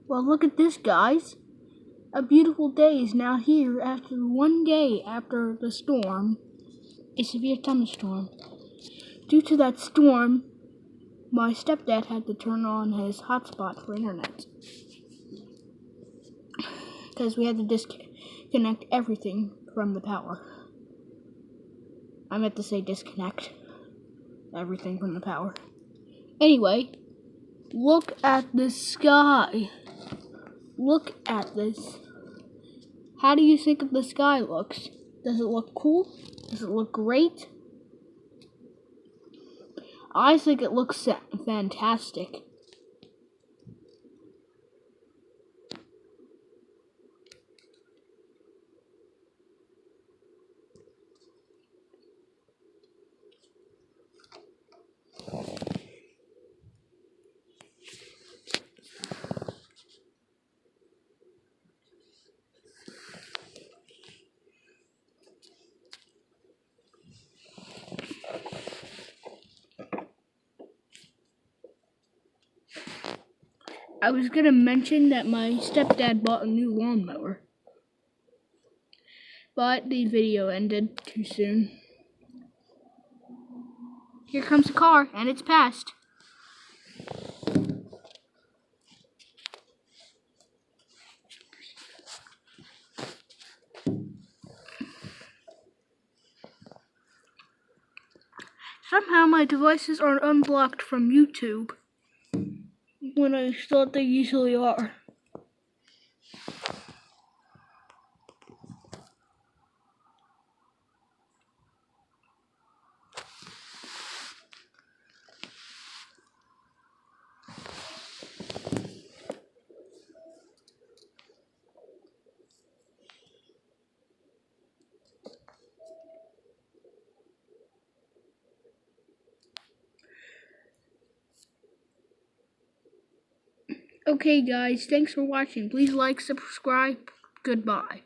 Well, look at this, guys. A beautiful day is now here after one day after the storm, a severe thunderstorm. Due to that storm, my stepdad had to turn on his hotspot for internet because we had to disconnect everything from the power. I meant to say disconnect everything from the power. Anyway, look at the sky. Look at this. How do you think the sky looks? Does it look cool? Does it look great? I think it looks fantastic. I was gonna mention that my stepdad bought a new lawnmower, but the video ended too soon. Here comes the car, and it's passed. Somehow my devices are unblocked from YouTube when I thought they usually are. Okay guys, thanks for watching. Please like, subscribe. Goodbye.